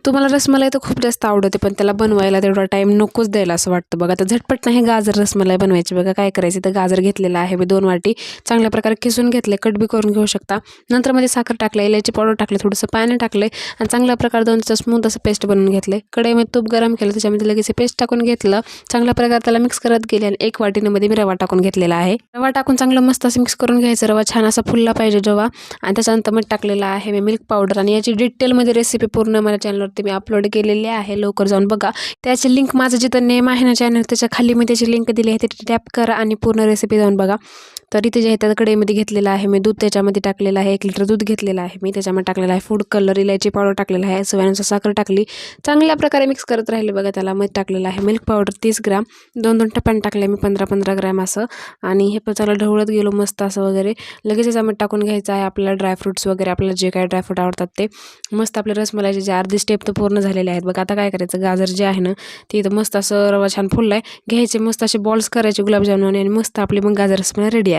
तुम्हाला रसमलाई तर खूप जास्त आवडते, पण त्याला बनवायला तेवढा टाईम नकोच द्यायला असं वाटतं बघा. तर झटपट नाही गाजर रसमलाई बनवायची बघा. काय करायचं, तर गाजर घेतलेला आहे मी 2 वाटी, चांगल्या प्रकारे किसून घेतले, कट बी करून घेऊ शकता. नंतर मध्ये साखर टाकले, इलायची पावडर टाकले, थोडंसं पाणी टाकले आणि चांगल्या प्रकारे 2 स्पून असं पेस्ट बनवून घेतले. कढईमध्ये तूप गरम केलं, त्याच्यामध्ये लगेच पेस्ट टाकून घेतलं, चांगल्या प्रकारे त्याला मिक्स करत गेले आणि 1 वाटीमध्ये मी रवा टाकून घेतलेला आहे. रवा टाकून चांगलं मस्त असं मिक्स करून घ्यायचं. रवा छान असा फुलला पाहिजे रवा आणि त्याच्यानंतर मीठ टाकलेलं आहे मी, मिल्क पावडर, आणि याची डिटेलमध्ये रेसिपी पूर्ण माझ्या चॅनलवरती मी अपलोड केलेली आहे. लवकर जाऊन बघा. त्याची लिंक, माझं जिथं नेम आहे ना चॅनल, त्याच्या खाली मी त्याची लिंक दिली आहे, तिथे टॅप करा आणि पूर्ण रेसिपी जाऊन बघा. तर इथे जे आहे त्या कढईमध्ये घेतलेलं आहे मी दूध, त्याच्यामध्ये टाकलेलं आहे 1 लिटर दूध घेतलेलं आहे मी, त्याच्यामध्ये टाकलेलं आहे फूड कलर, इलायची पावडर टाकलेला आहे, चवीनुसार साखर टाकली, चांगल्या प्रकारे मिक्स करत राहिले बघा. त्याला मीठ टाकलेलं आहे, मिल्क पावडर 30 ग्राम, 2-2 टप्प्याने टाकले मी 15-15 ग्रॅम असं, आणि हे पण चांगलं ढवळत गेलो मस्त असं वगैरे. लगेच याच्यामध्ये टाकून घ्यायचं आहे आपल्याला ड्रायफ्रूट्स वगैरे, आपल्याला जे काही ड्रायफ्रूट आवडतात ते. मस्त आपले रसमलाईचे जे अर्धी स्टेप तर पूर्ण झालेले आहेत बघा. आता काय करायचं, गाजर जे आहे ना ते इथं मस्त असं रवा छान फुलला आहे, घ्यायचे मस्त असे बॉल्स करायचे गुलाबजामुन, आणि मस्त आपली मग गाजर रसमलाई रेडी आहे.